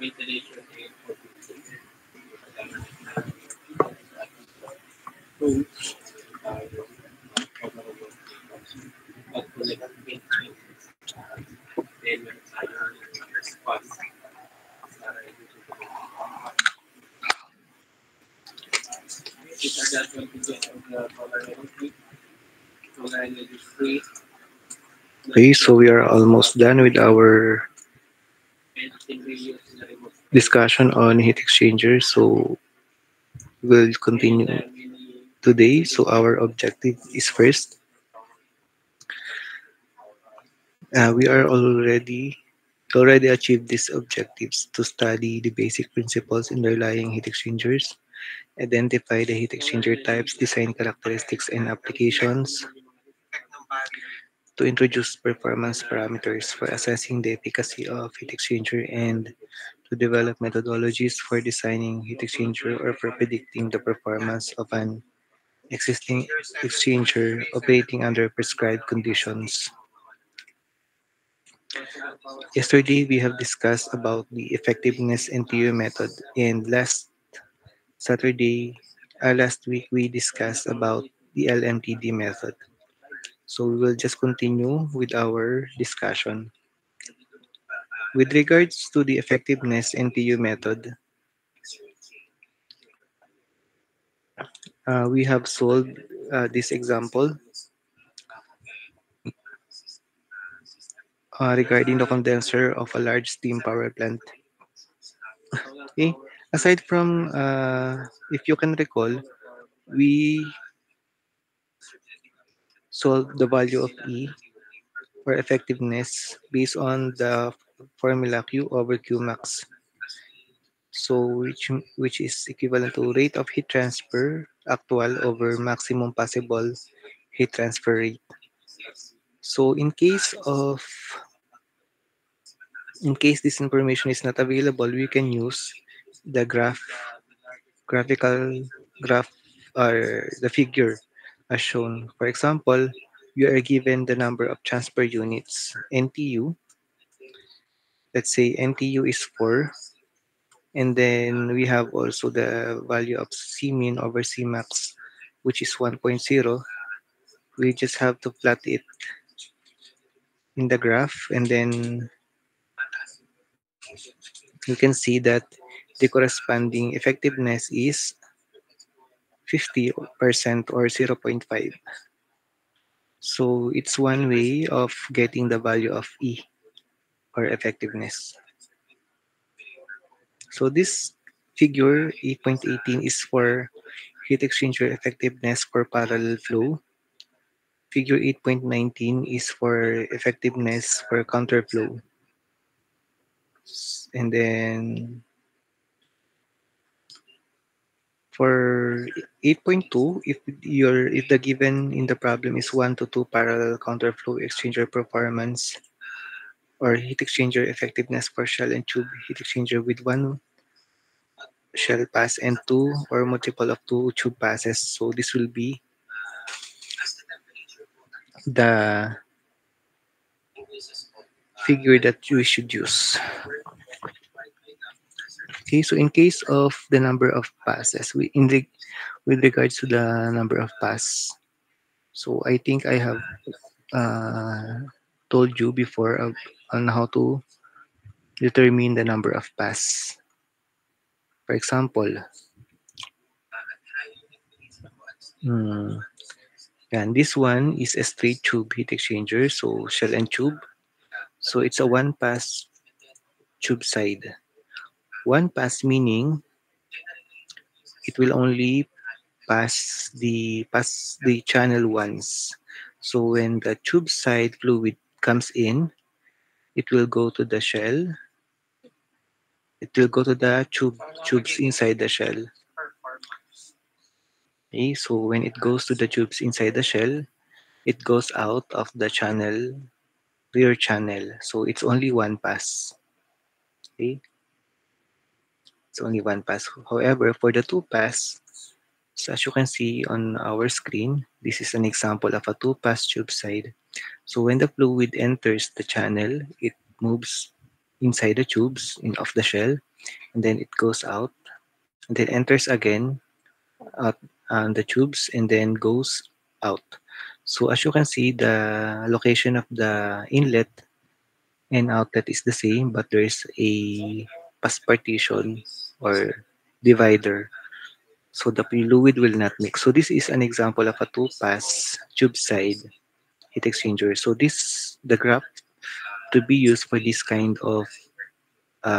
Okay, so we are almost done with our discussion on heat exchangers. So we'll continue today. So our objective is first, we are already achieved these objectives to study the basic principles underlying heat exchangers, identify the heat exchanger types, design characteristics and applications, to introduce performance parameters for assessing the efficacy of heat exchanger, and to develop methodologies for designing heat exchanger or for predicting the performance of an existing exchanger operating under prescribed conditions. Yesterday, we have discussed about the effectiveness NTU method, and Saturday, last week, we discussed about the LMTD method. So we will just continue with our discussion. With regards to the effectiveness NTU method, we have solved this example regarding the condenser of a large steam power plant. Okay. Aside from, if you can recall, we solved the value of E or effectiveness based on the formula Q over Q max. So which is equivalent to rate of heat transfer actual over maximum possible heat transfer rate. So in case this information is not available, we can use the graphical graph or the figure as shown. For example, you are given the number of transfer units NTU. Let's say NTU is 4, and then we have also the value of C min over C max, which is 1.0. We just have to plot it in the graph, and then you can see that the corresponding effectiveness is 50% or zero point 0.5. So it's one way of getting the value of E or effectiveness. So this figure 8.18 is for heat exchanger effectiveness for parallel flow. Figure 8.19 is for effectiveness for counterflow. And then for 8.2, if the given in the problem is 1 to 2 parallel counterflow exchanger performance or heat exchanger effectiveness for shell and tube heat exchanger with one shell pass and two or multiple of two tube passes. So this will be the figure that we should use. Okay, so in case of the number of passes, with regards to the number of pass, so I think I have told you before on how to determine the number of pass. For example, hmm, and this one is a straight tube heat exchanger, so shell and tube. So it's a one pass tube side. One pass meaning it will only pass the channel once. So when the tube side fluid comes in, it will go to the shell. It will go to the tubes inside the shell. Okay, so when it goes to the tubes inside the shell, it goes out of the channel, rear channel. So it's only one pass. Okay, it's only one pass. However, for the two pass, so as you can see on our screen, this is an example of a two-pass tube side. So when the fluid enters the channel, it moves inside the tubes in of the shell, and then it goes out, and then enters again out the tubes, and then goes out. So as you can see, the location of the inlet and outlet is the same, but there is a pass partition or divider, so the fluid will not mix. So this is an example of a two-pass tube side heat exchanger. So this the graph to be used for this kind of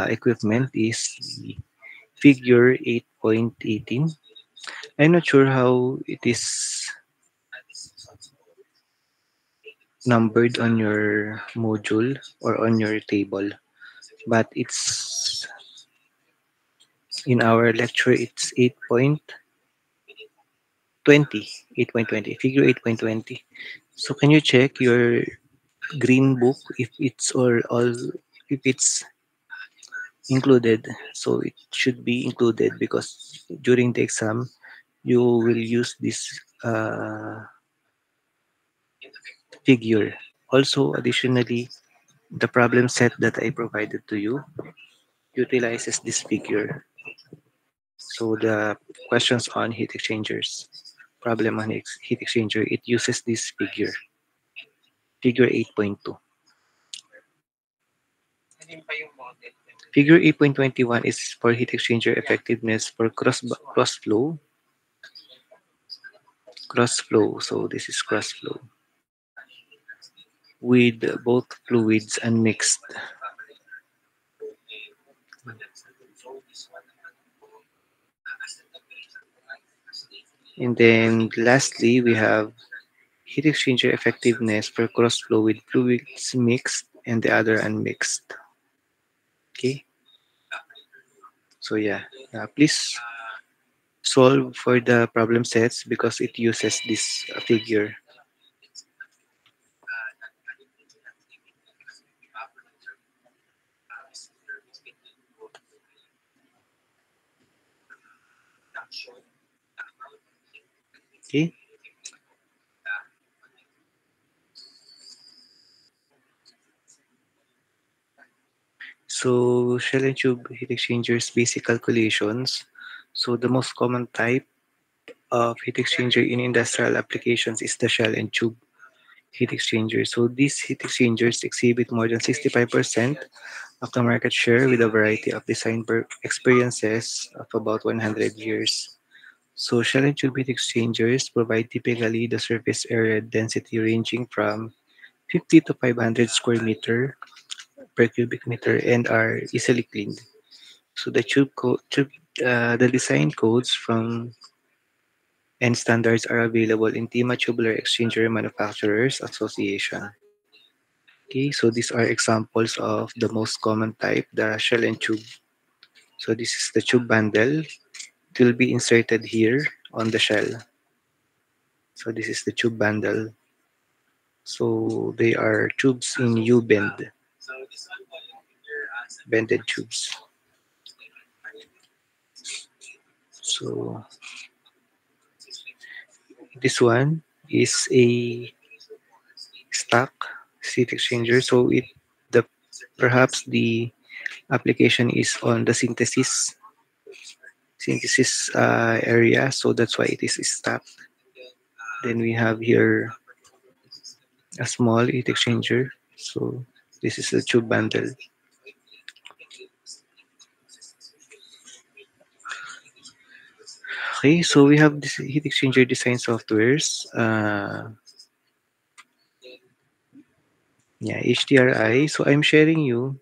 equipment is the figure 8.18. I'm not sure how it is numbered on your module or on your table, but it's in our lecture it's 8.20, figure 8.20. So can you check your green book if it's or all if it's included? So it should be included because during the exam you will use this figure. Also, additionally, the problem set that I provided to you utilizes this figure. So the questions on heat exchangers, problem on heat exchanger, it uses this figure, figure 8.2. Figure 8.21 is for heat exchanger effectiveness for cross flow. So this is cross flow with both fluids and mixed. And then lastly, we have heat exchanger effectiveness for cross flow with fluids mixed and the other unmixed. Okay, so yeah, please solve for the problem sets because it uses this figure. Okay, so shell and tube heat exchangers basic calculations. So the most common type of heat exchanger in industrial applications is the shell and tube heat exchanger. So these heat exchangers exhibit more than 65% of the market share with a variety of design experiences of about 100 years. So shell and tube heat exchangers provide typically the surface area density ranging from 50 to 500 square meter per cubic meter and are easily cleaned. So the design codes from and standards are available in TIMA Tubular Exchanger Manufacturers Association. Okay, so these are examples of the most common type, the shell and tube. So this is the tube bundle. It will be inserted here on the shell. So this is the tube bundle. So they are tubes in U-bend, bended tubes. So this one is a stock heat exchanger. So it the perhaps the application is on the synthesis area, so that's why it is stock. Then we have here a small heat exchanger. So this is the tube bundle. Okay, so we have this heat exchanger design softwares. Yeah, HDRI. So I'm sharing you.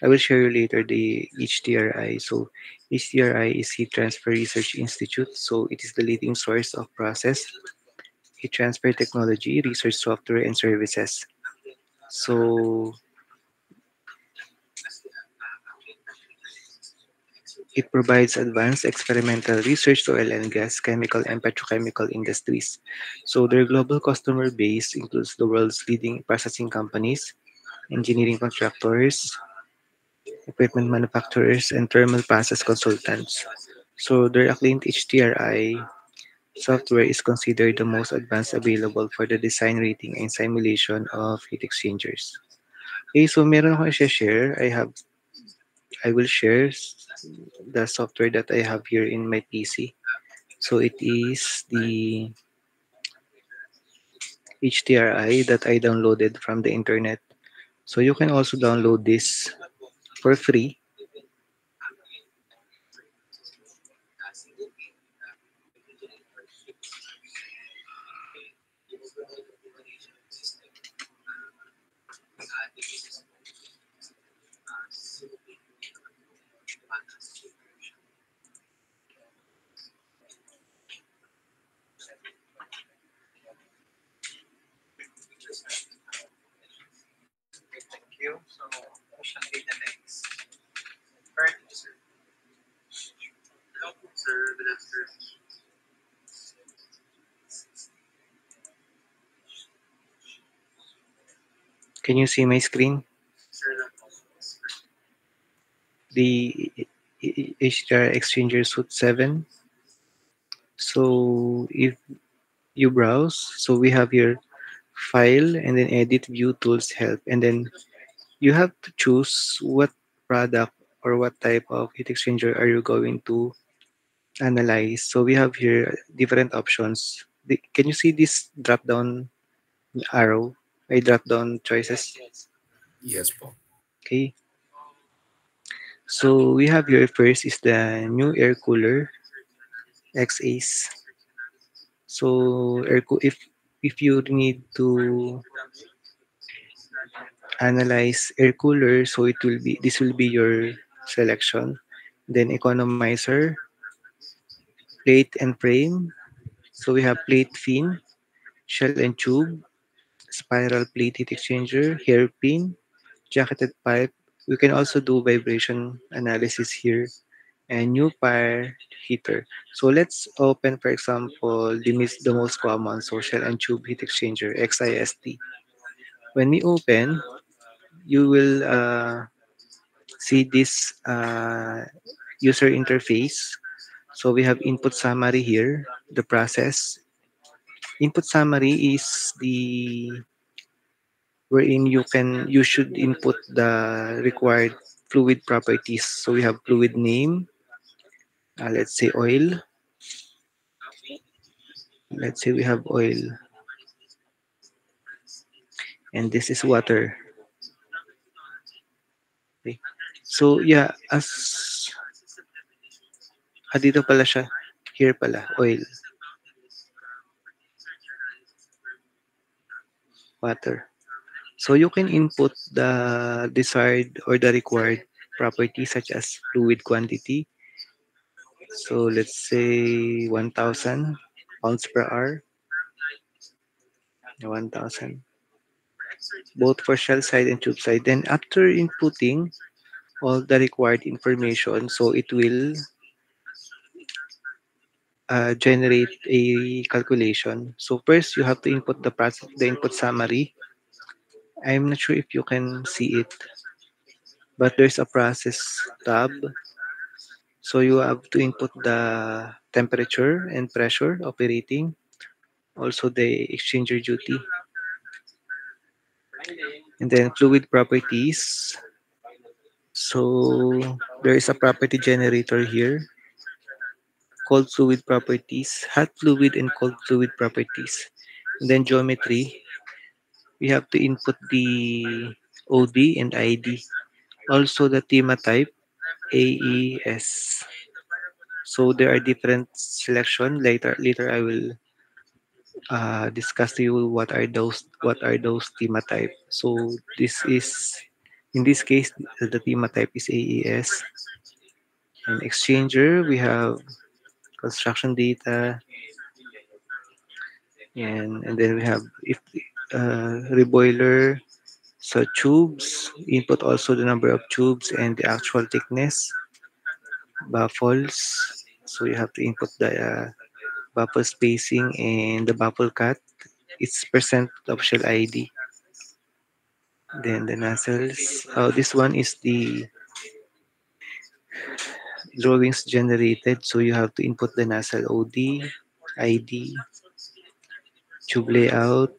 I will share you later the HDRI. So HDRI is Heat Transfer Research Institute. So it is the leading source of process heat transfer technology, research software, and services. So it provides advanced experimental research to oil and gas, chemical, and petrochemical industries. So their global customer base includes the world's leading processing companies, engineering contractors, equipment manufacturers, and thermal process consultants. So their acclaimed HTRI software is considered the most advanced available for the design, rating, and simulation of heat exchangers. Okay, so meron akong i-share. I will share the software that I have here in my PC. So it is the HTRI that I downloaded from the internet. So you can also download this for free. Can you see my screen? The HTRI Exchanger Suite 7. So if you browse, so we have here file and then edit, view, tools, help, and then you have to choose what product or what type of heat exchanger are you going to analyze. So we have here different options. Can you see this drop down arrow? I drop down choices. Yes po. Okay. So we have here first is the new air cooler XAs. So if you need to analyze air cooler, so this will be your selection. Then economizer, plate and frame. So we have plate fin, shell and tube, spiral plate heat exchanger, hairpin, jacketed pipe. We can also do vibration analysis here and new fire heater. So let's open, for example, the most common social and tube heat exchanger, XIST. When we open, you will see this user interface. So we have input summary here, the process. Input summary is the wherein you should input the required fluid properties. So we have fluid name, let's say oil. Let's say we have oil, and this is water. Okay. So yeah, dito pala siya. Here pala, oil, water. So you can input the desired or the required properties such as fluid quantity. So let's say 1000 pounds per hour, 1000, both for shell side and tube side. Then after inputting all the required information, so it will generate a calculation. So first you have to input the input summary. I'm not sure if you can see it, but there's a process tab. So you have to input the temperature and pressure operating, also the exchanger duty, and then fluid properties. So there is a property generator here, cold fluid properties, hot fluid and cold fluid properties. And then geometry, we have to input the OD and ID. Also the TEMA type, AES. So there are different selection. Later I will discuss to you what are those TEMA type. So this is in this case the TEMA type is AES. And exchanger we have construction data, and then we have if reboiler. So tubes, input also the number of tubes and the actual thickness, baffles. So you have to input the baffle spacing and the baffle cut. It's percent of shell ID. Then the nozzles. Oh, this one is the drawings generated. So you have to input the nozzle OD, ID, tube layout.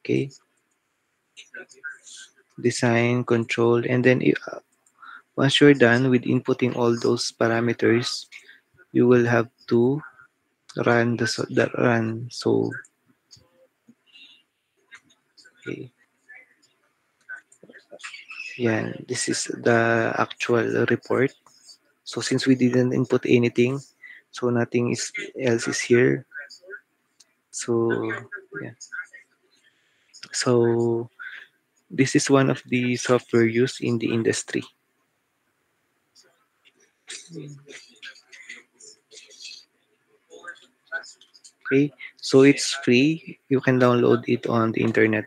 Okay. design, control, and then once you're done with inputting all those parameters, you will have to run the run. So, okay, yeah, this is the actual report. So since we didn't input anything, so nothing is else is here. So yeah, so this is one of the software used in the industry. Okay, so it's free. You can download it on the internet.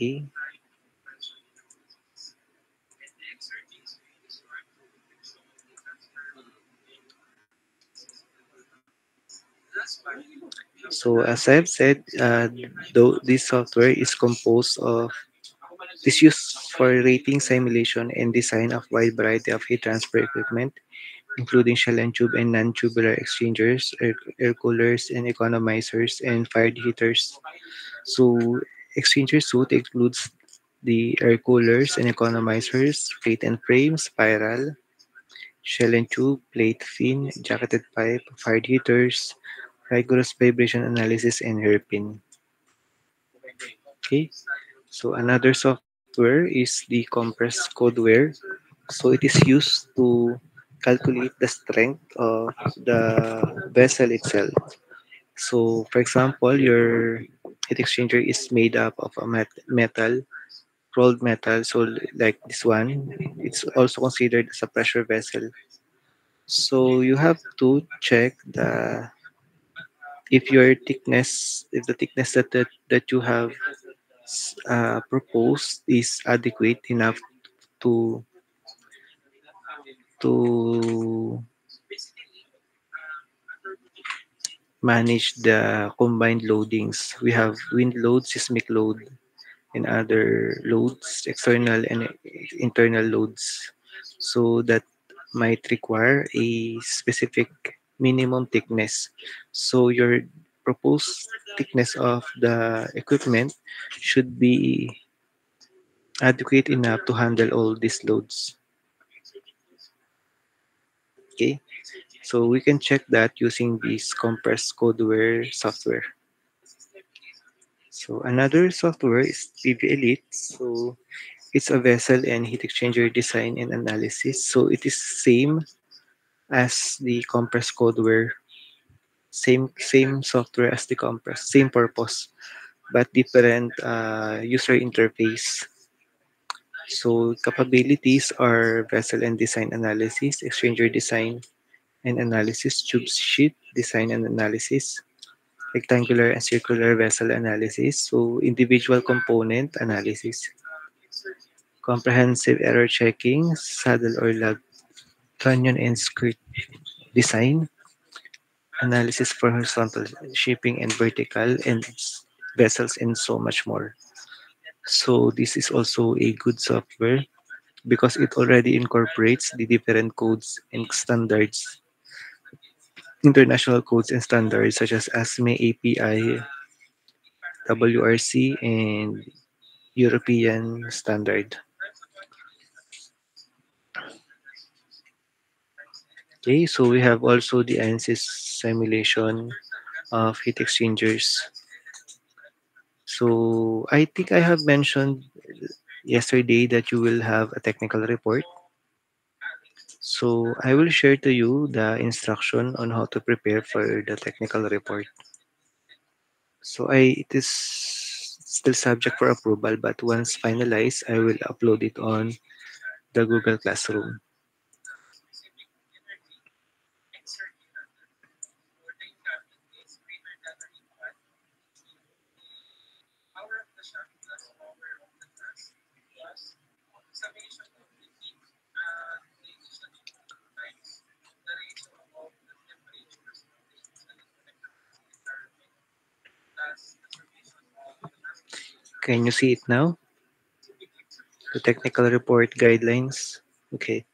Okay, so as I've said, though this software is composed of is used for rating, simulation, and design of wide variety of heat transfer equipment, including shell and tube and non-tubular exchangers, air coolers and economizers, and fired heaters. So exchanger suite includes the air coolers and economizers, plate and frame, spiral, shell and tube, plate fin, jacketed pipe, fired heaters, rigorous vibration analysis, and hairpin. Okay, so another software is the compressed codeware. So it is used to calculate the strength of the vessel itself. So for example, your heat exchanger is made up of a metal, rolled metal. So like this one, it's also considered as a pressure vessel. So you have to check if the thickness that you have proposed is adequate enough to to manage the combined loadings. We have wind load, seismic load, and other loads, external and internal loads. So that might require a specific minimum thickness. So your proposed thickness of the equipment should be adequate enough to handle all these loads. Okay, so we can check that using this compressed codeware software. So another software is PV Elite. So it's a vessel and heat exchanger design and analysis. So it is same as the compressed codeware, same software as the compress, same purpose, but different user interface. So capabilities are vessel and design analysis, exchanger design and analysis, tube sheet design and analysis, rectangular and circular vessel analysis, so individual component analysis, comprehensive error checking, saddle or lug trunnion and skirt design, analysis for horizontal shipping and vertical and vessels, and so much more. So this is also a good software because it already incorporates the different codes and standards, international codes and standards such as ASME API, WRC, and European standard. Okay, so we have also the ANSYS simulation of heat exchangers. So I think I have mentioned yesterday that you will have a technical report. So I will share to you the instruction on how to prepare for the technical report. So it is still subject for approval, but once finalized, I will upload it on the Google Classroom. Can you see it now? The technical report guidelines. Okay.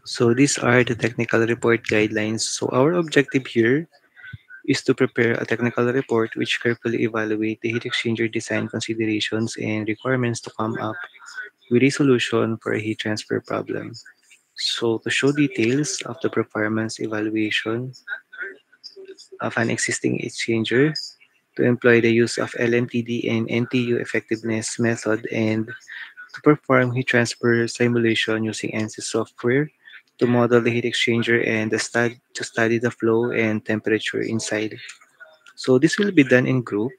So these are the technical report guidelines. So our objective here is to prepare a technical report which carefully evaluate the heat exchanger design considerations and requirements to come up with a solution for a heat transfer problem. So to show details of the performance evaluation of an existing exchanger, to employ the use of LMTD and NTU effectiveness method, and to perform heat transfer simulation using ANSYS software, to model the heat exchanger and to study the flow and temperature inside. So this will be done in group.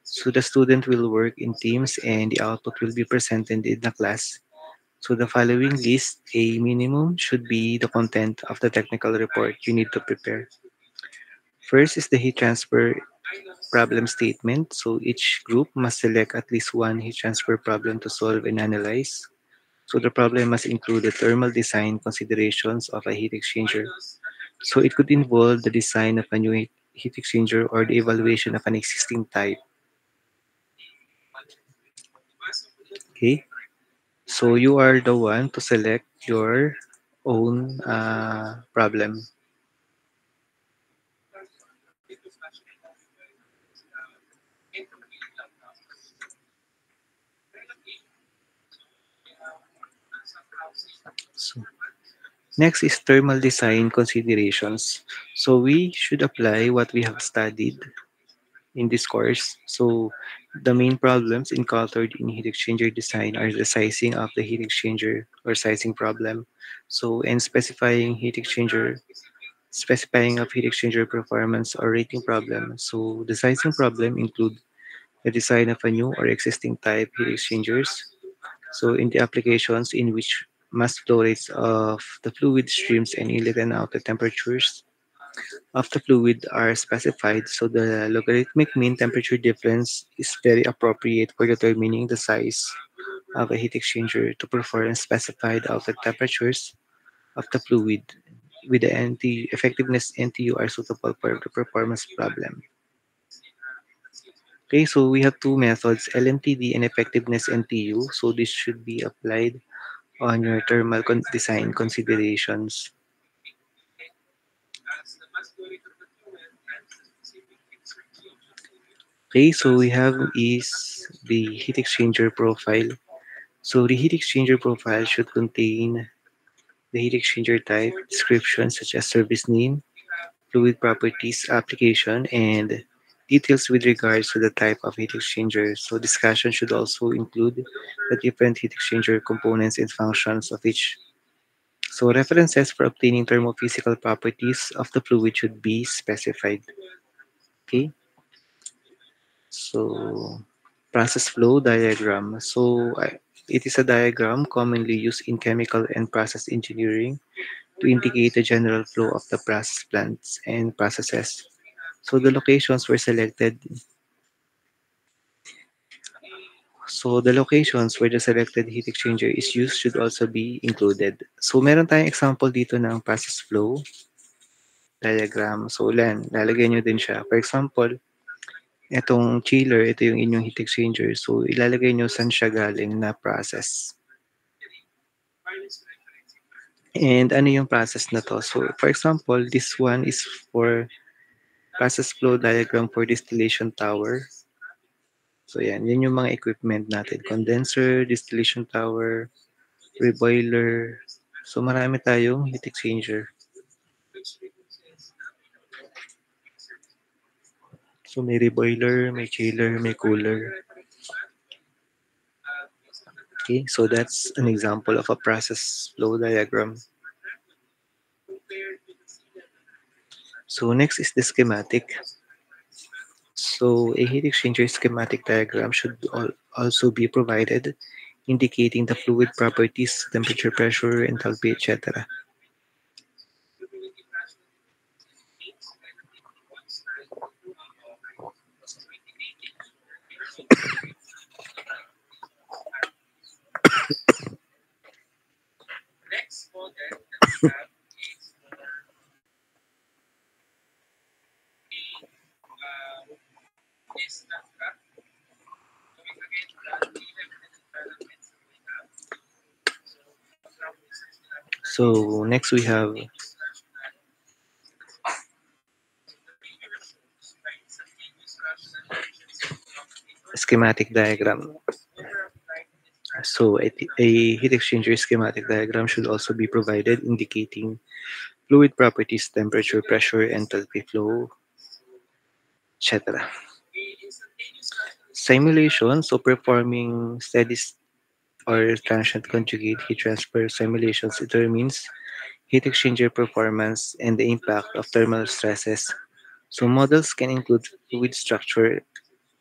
So the student will work in teams and the output will be presented in the class. So the following list, a minimum, should be the content of the technical report you need to prepare. First is the heat transfer problem statement. So each group must select at least one heat transfer problem to solve and analyze. So the problem must include the thermal design considerations of a heat exchanger. So it could involve the design of a new heat exchanger or the evaluation of an existing type. Okay. So you are the one to select your own problem. So next is thermal design considerations. So we should apply what we have studied in this course. So the main problems encountered in heat exchanger design are the sizing of the heat exchanger or sizing problem. So and specifying of heat exchanger performance or rating problem. So the sizing problem include the design of a new or existing type heat exchangers. So in the applications in which mass flow rates of the fluid streams and inlet and outlet temperatures of the fluid are specified, so the logarithmic mean temperature difference is very appropriate for determining the size of a heat exchanger to perform specified outlet temperatures of the fluid with the NT effectiveness NTU are suitable for the performance problem. Okay, so we have two methods, LMTD and effectiveness NTU. So this should be applied on your design considerations. Okay, so we have is the heat exchanger profile. So the heat exchanger profile should contain the heat exchanger type, description such as service name, fluid properties, application, and details with regards to the type of heat exchanger. So discussion should also include the different heat exchanger components and functions of each. So references for obtaining thermophysical properties of the fluid should be specified. Okay, so process flow diagram. So it is a diagram commonly used in chemical and process engineering to indicate the general flow of the process plants and processes. So the locations were selected. So the locations where the selected heat exchanger is used should also be included. So meron tayong example dito ng process flow diagram. So lalagyan nyo din siya. For example, itong chiller, ito yung inyong heat exchanger. So ilalagay nyo saan siya galing na process. And ano yung process na to? So for example, this one is for process flow diagram for distillation tower. So yan yung mga equipment natin. Condenser, distillation tower, reboiler. So marami tayong heat exchanger. So may reboiler, may chiller, may cooler. Okay, so that's an example of a process flow diagram. So next is the schematic. So a heat exchanger schematic diagram should also be provided, indicating the fluid properties, temperature, pressure, enthalpy, etc. So next we have schematic diagram. So a heat exchanger schematic diagram should also be provided indicating fluid properties, temperature, pressure, enthalpy flow, etc. Simulation, so performing steady or transient conjugate heat transfer simulations determines heat exchanger performance and the impact of thermal stresses. So models can include fluid structure,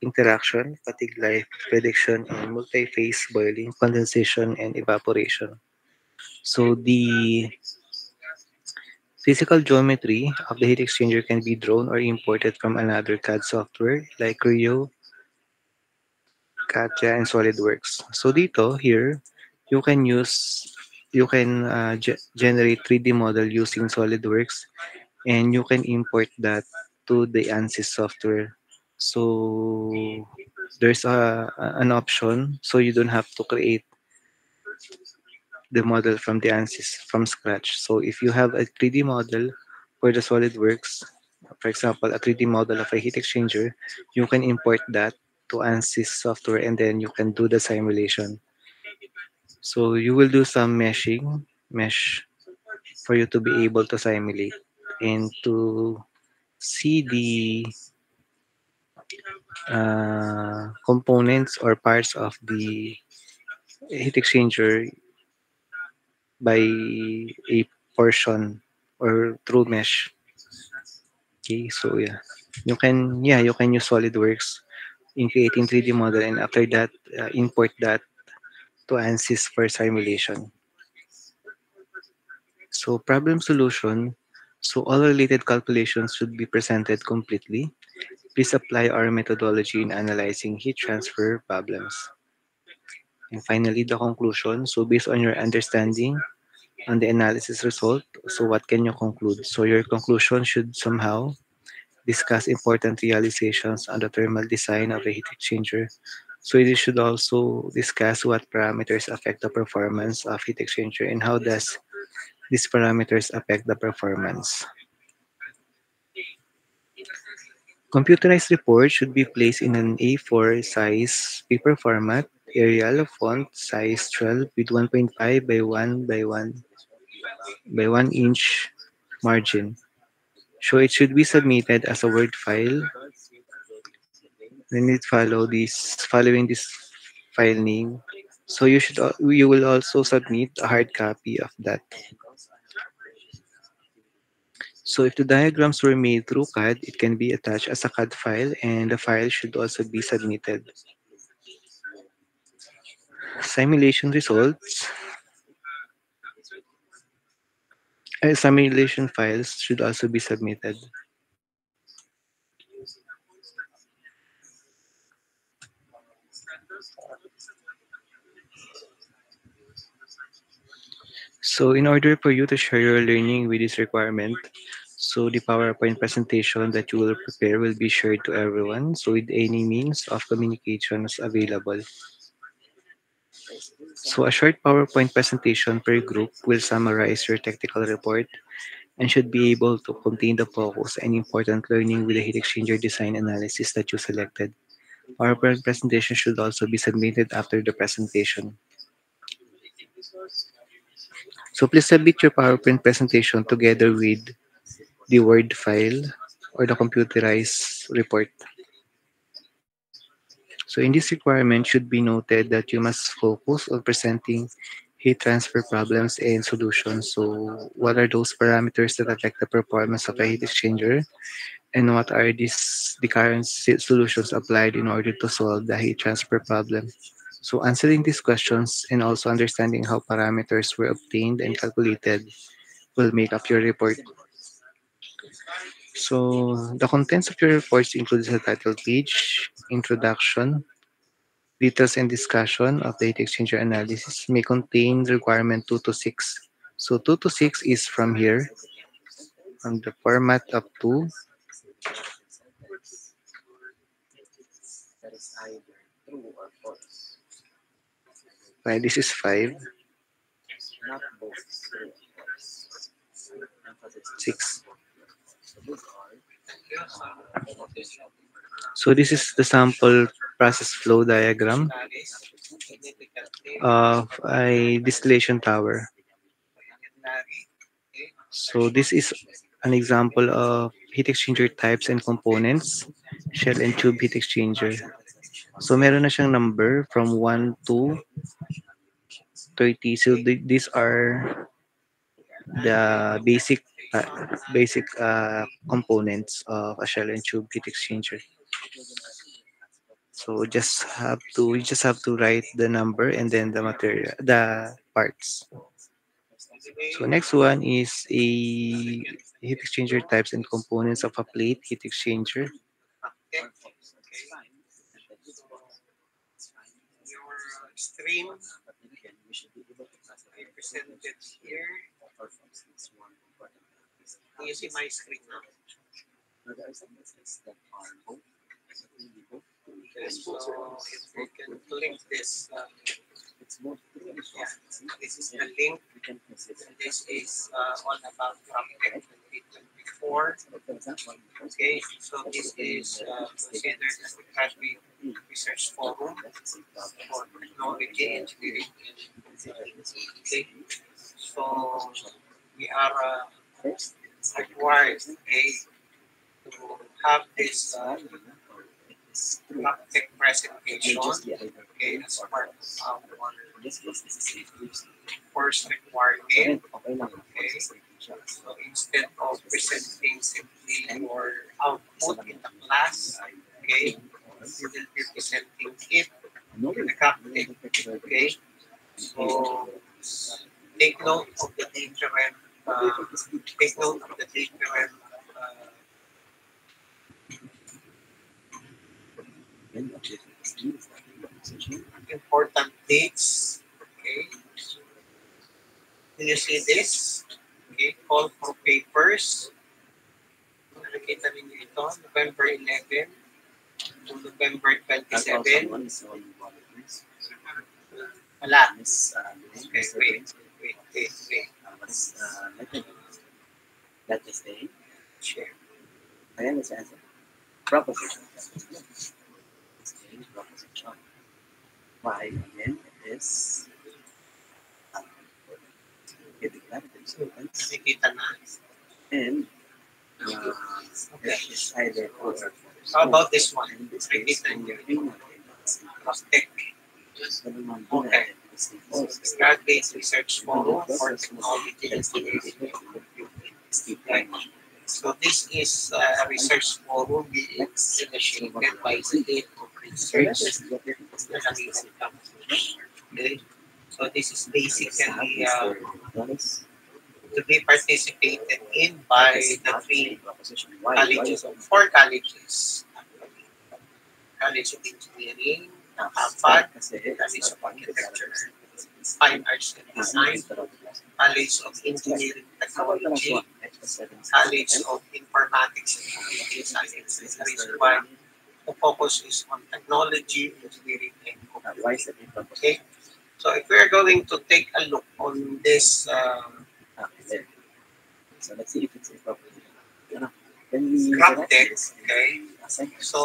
interaction, fatigue life prediction, and multi-phase boiling, condensation, and evaporation. So the physical geometry of the heat exchanger can be drawn or imported from another CAD software like Creo, CATIA, and SolidWorks. So dito, here, you can use, you can generate 3D model using SolidWorks and you can import that to the ANSYS software. So there's an option so you don't have to create the model from the ANSYS from scratch. So if you have a 3D model for the SolidWorks, for example, a 3D model of a heat exchanger, you can import that to ANSYS software and then you can do the simulation. So you will do some mesh for you to be able to simulate and to see the components or parts of the heat exchanger by a portion or through mesh. Okay, so you can use SolidWorks in creating 3D model and after that import that to ANSYS for simulation. So problem solution. So all related calculations should be presented completely. Please apply our methodology in analyzing heat transfer problems. And finally, the conclusion. So based on your understanding on the analysis result, so what can you conclude? So your conclusion should somehow discuss important realizations on the thermal design of a heat exchanger. So it should also discuss what parameters affect the performance of heat exchanger and how does these parameters affect the performance. Computerized report should be placed in an A4 size paper format, Arial font size 12 with 1.5 by 1 inch margin. So it should be submitted as a Word file. Then it following this file name. So you will also submit a hard copy of that. So if the diagrams were made through CAD, it can be attached as a CAD file and the file should also be submitted. Simulation results. Simulation files should also be submitted. So in order for you to share your learning with this requirement, so the PowerPoint presentation that you will prepare will be shared to everyone. So with any means of communication is available. So a short PowerPoint presentation per group will summarize your technical report and should be able to contain the focus and important learning with the heat exchanger design analysis that you selected. PowerPoint presentation should also be submitted after the presentation. So please submit your PowerPoint presentation together with the Word file or the computerized report. So in this requirement should be noted that you must focus on presenting heat transfer problems and solutions. So what are those parameters that affect the performance of a heat exchanger and what are the current solutions applied in order to solve the heat transfer problem? So answering these questions and also understanding how parameters were obtained and calculated will make up your report. So the contents of your reports includes a title page, introduction, details and discussion of the heat exchanger analysis may contain requirement 2 to 6. So 2 to 6 is from here, from the format up to, right, this is 5, 6. So this is the sample process flow diagram of a distillation tower. So this is an example of heat exchanger types and components, shell and tube heat exchanger. So meron na siyang number from 1 to 30. So these are the basic components of a shell and tube heat exchanger. So you just have to write the number and then the material, the parts. So next one is a heat exchanger types and components of a plate heat exchanger.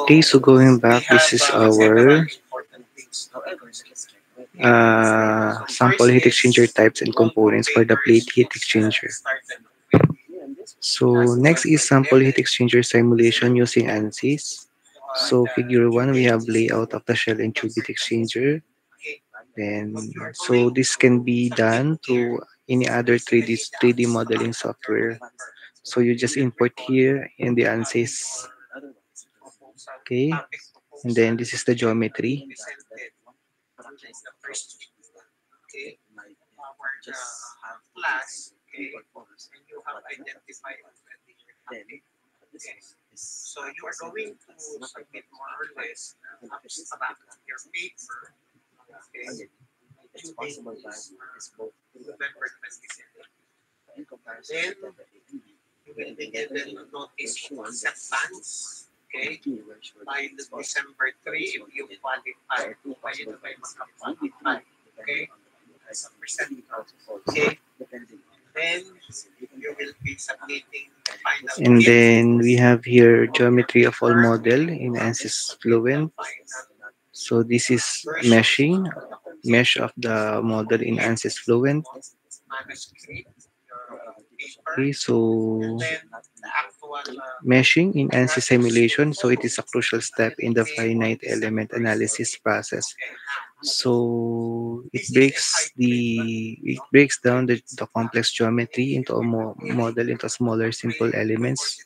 Okay, so going back, this is our sample heat exchanger types and components for the plate heat exchanger. So next is sample heat exchanger simulation using ANSYS. So figure 1, we have layout of the shell and tube heat exchanger. Then, so this can be done through any other 3D modeling software. So you just import here in the ANSYS. Okay, and then this is the geometry. Then you will be given a notice of acceptance. Okay? By the December 3, if you qualify. Kayo na ba yung magka-qualify? Okay? As a presenter. Okay? Then you will be submitting the final. And then we have here geometry of all model in ANSYS Fluent. So this is meshing, mesh of the model in ANSYS Fluent. Okay, so meshing in ANSYS simulation, so it is a crucial step in the finite element analysis process. So it breaks down the complex geometry into a model into smaller simple elements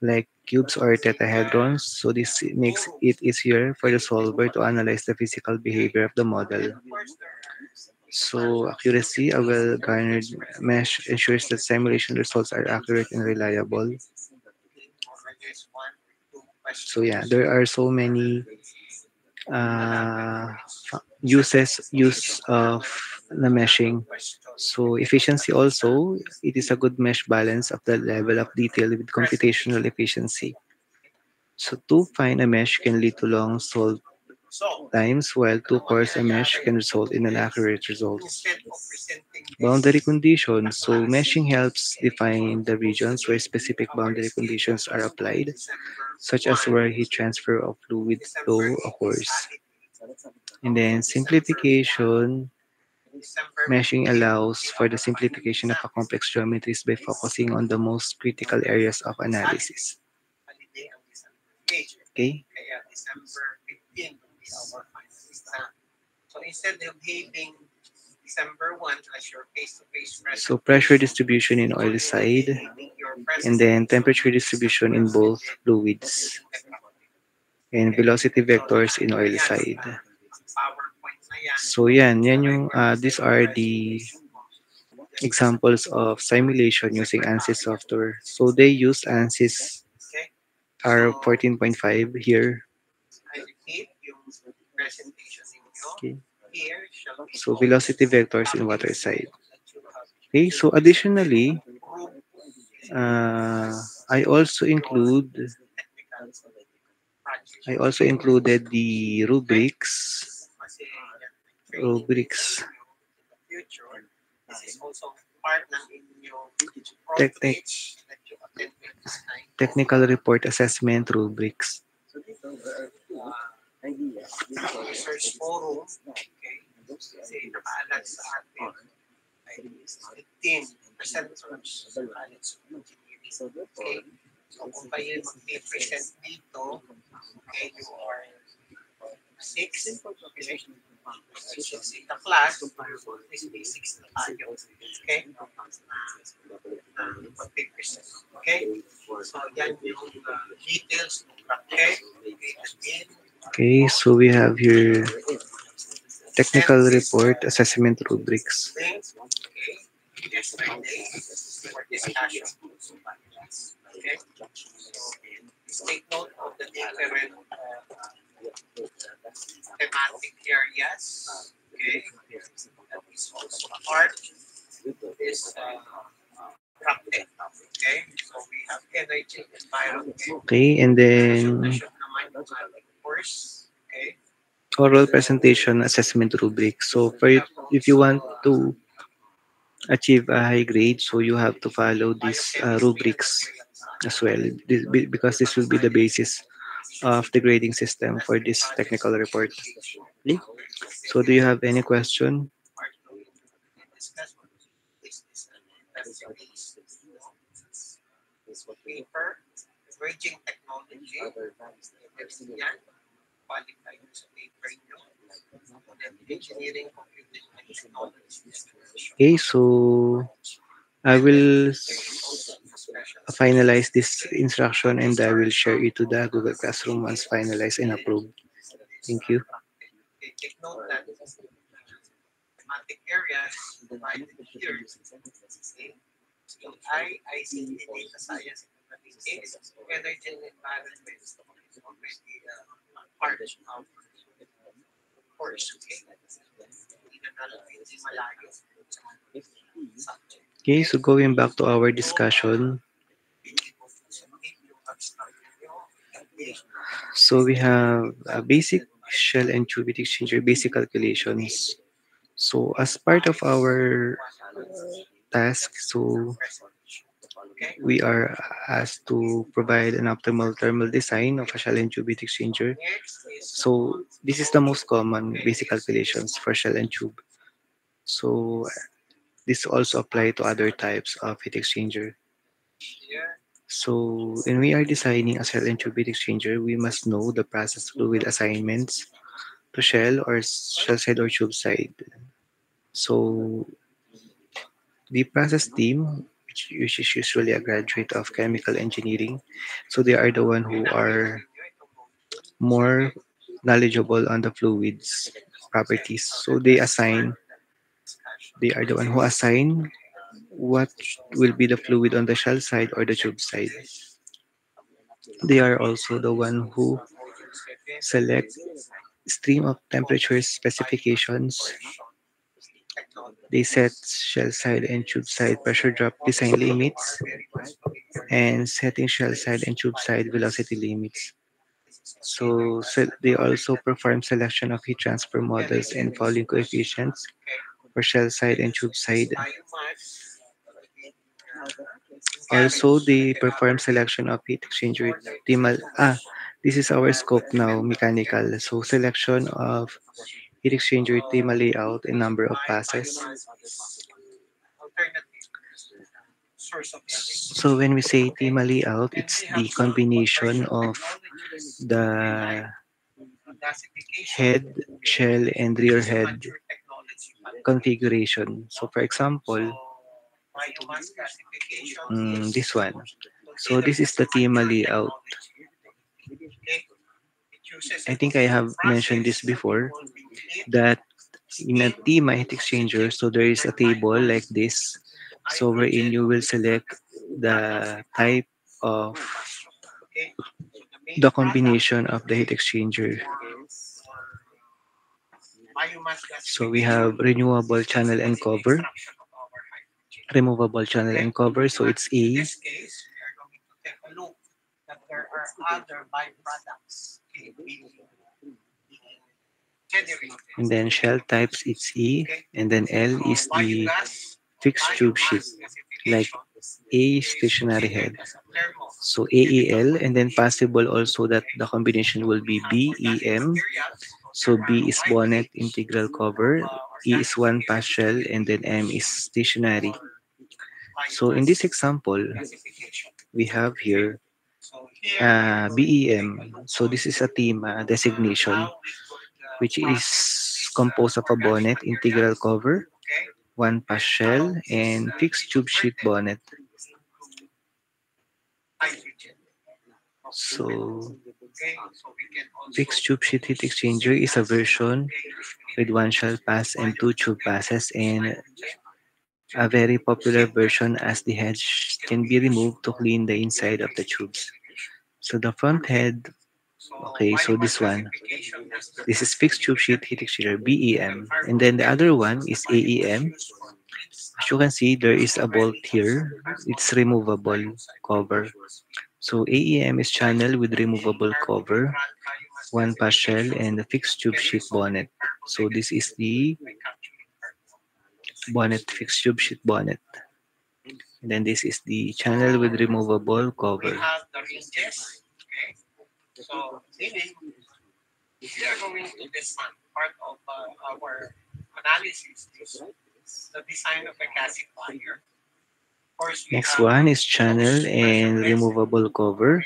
like cubes or tetrahedrons. So this makes it easier for the solver to analyze the physical behavior of the model. So accuracy, a well-garnered mesh ensures that simulation results are accurate and reliable. So yeah, there are so many uh, use of the meshing. So efficiency also, it is a good mesh balance of the level of detail with computational efficiency. So to find a mesh can lead to long solve times, while to parse a mesh can result in an accurate result. Boundary conditions. So meshing helps define the regions where specific boundary conditions are applied, such as where heat transfer of fluid flow occurs. And then simplification. Meshing allows for the simplification of a complex geometries by focusing on the most critical areas of analysis. Okay? So instead of having December 1 as your face-to-face presence, so pressure distribution in oil side, and then temperature distribution in both fluids, and velocity vectors in oil side. So yan yung, these are the examples of simulation using ANSYS software. So they use ANSYS R14.5 here. Okay. So velocity vectors in water side. Okay, so additionally, uh, I also include I also included the rubrics, technic, technical report assessment rubrics. Research forum, okay, kasi nakaalat sa atin ay 15 presenters sa college of engineering. Okay, so kung kayo mag-present dito, okay, you are 6 population. In the class, is basic na tayo. Okay? Mag-present. Okay? So, yan yung details ng project. Okay, so we have here technical report assessment rubrics. Okay, so take note of the different thematic areas. Okay, that is also part of this project. Okay, so we have energy environment. Okay, and then course. Okay. Oral presentation assessment rubric. So for if you want to achieve a high grade, so you have to follow these rubrics as well, because this will be the basis of the grading system for this technical report. Okay. So do you have any question? Paper, bridging technology, qualified sa paper nyo, engineering, computing, technology. Okay, so I will finalize this instruction and I will share it to the Google Classroom once finalized and approved. Thank you. Take note that thematic areas provided here. So ICT data science and mathematics, energy and environment is already part of course. Okay? Hindi na natin malayo sa subject. Okay, so going back to our discussion, so we have a basic shell and tube heat exchanger basic calculations. So as part of our task, so we are asked to provide an optimal thermal design of a shell and tube heat exchanger. So this is the most common basic calculations for shell and tube. So this also apply to other types of heat exchanger. So when we are designing a shell and tube heat exchanger, we must know the process fluid assignments to shell or shell side or tube side. So the process team, which is usually a graduate of chemical engineering, so they are the one who are more knowledgeable on the fluids properties. So they are the one who assign what will be the fluid on the shell side or the tube side. They are also the one who select stream of temperature specifications. They set shell side and tube side pressure drop design limits and setting shell side and tube side velocity limits. So they also perform selection of heat transfer models and fouling coefficients for shell side and tube side. Also, they perform selection of heat exchanger this is our scope now, mechanical. So selection of heat exchanger thema layout and number of passes. So when we say thema layout, it's the combination of the head, shell, and rear head configuration. So for example, this one. So this is the thema layout. I think I have mentioned this before that in a thema heat exchanger, so there is a table like this. So wherein you will select the type of the combination of the heat exchanger. So we have renewable channel and cover, removable channel and cover. So it's A. And then shell types it's E. And then L is the fixed tube sheet, like A stationary head. So AEL, and then possible also that the combination will be BEM. So B is bonnet integral cover, E is one pass shell, and then M is stationary. So in this example, we have here BEM. So this is a team designation, which is composed of a bonnet integral cover, one pass shell, and fixed tube sheet bonnet. So fixed tube sheet heat exchanger is a version with one shell pass and two tube passes, and a very popular version as the heads can be removed to clean the inside of the tubes. So the front head, okay, so this one, this is fixed tube sheet heat exchanger BEM, and then the other one is AEM. As you can see, there is a bolt here. It's removable cover. So AEM is channel with removable cover, one pass shell, and a fixed tube sheet bonnet. So this is the bonnet, fixed tube sheet bonnet. And then this is the channel with removable cover. Next one is channel and removable cover.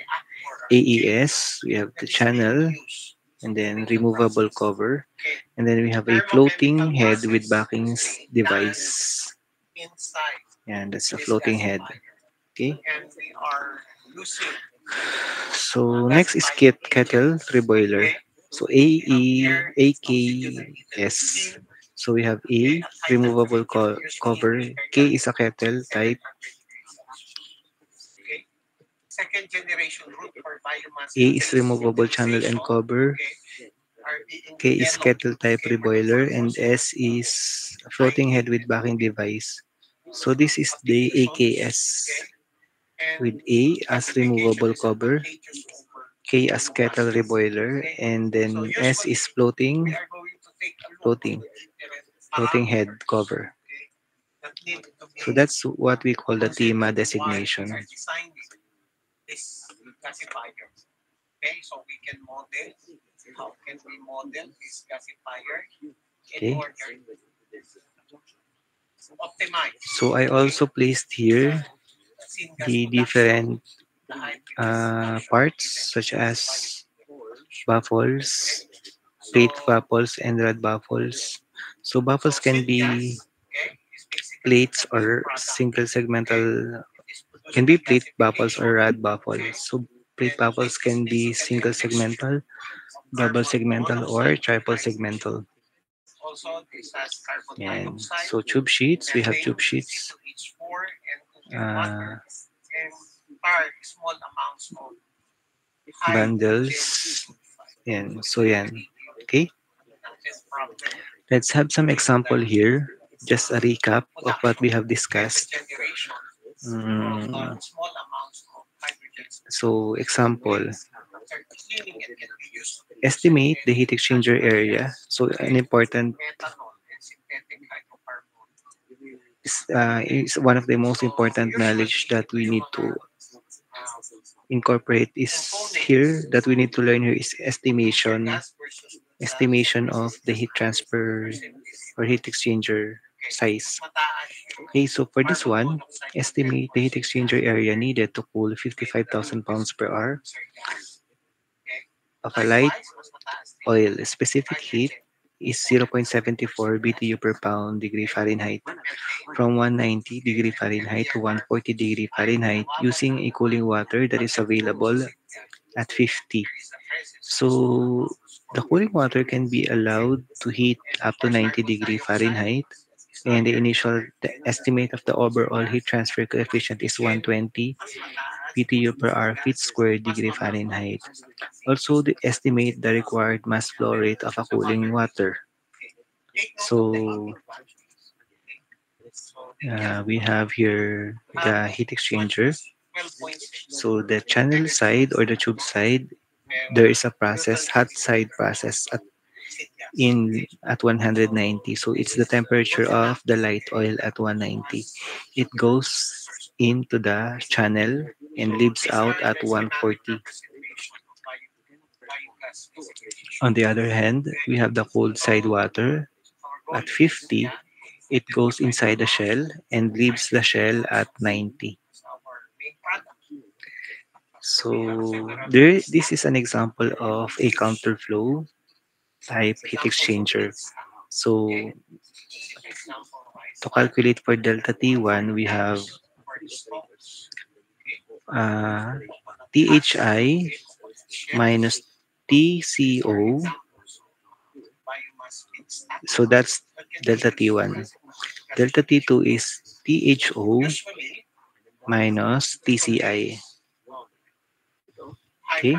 AES, we have the channel and then removable cover. And then we have a floating head with backing device. And that's a floating head. Okay. So next is kettle reboiler. So AKS. So we have A, removable cover. K is a kettle type. A is removable channel and cover. K is kettle type reboiler. And S is floating head with backing device. So this is the AKS with A as removable cover, K as kettle reboiler, and then S is floating, floating head cover. So that's what we call the TEMA designation. Okay. So I also placed here the different parts such as baffles, plate baffles, and rod baffles. So baffles can be plates or single segmental, can be plate baffles or rod baffles. So plate baffles can be single segmental, double segmental, or triple segmental. And so tube sheets, we have tube sheets, uh, bundles, and so yan. Okay, let's have some example here. Just a recap of what we have discussed. Mm, so example, estimate the heat exchanger area. So an important is one of the most important knowledge that we need to incorporate is here that we need to learn here is estimation of the heat transfer or heat exchanger size. Okay, so for this one, estimate the heat exchanger area needed to cool 55,000 pounds per hour of a light oil. Specific heat is 0.74 BTU per pound degree Fahrenheit from 190 degree Fahrenheit to 140 degree Fahrenheit using a cooling water that is available at 50. So the cooling water can be allowed to heat up to 90 degree Fahrenheit, and the estimate of the overall heat transfer coefficient is 120 BTU per hour feet squared degree Fahrenheit. Also, estimate the required mass flow rate of a cooling water. So we have here the heat exchanger. So the channel side or the tube side, there is a process, hot side process at 190. So it's the temperature of the light oil at 190. It goes into the channel and leaves out at 140. On the other hand, we have the cold side water at 50. It goes inside the shell and leaves the shell at 90. So this is an example of a counterflow type heat exchanger. So to calculate for delta T1, we have uh, THI minus TCO. So that's delta T1. Delta T2 is THO minus TCI. Okay?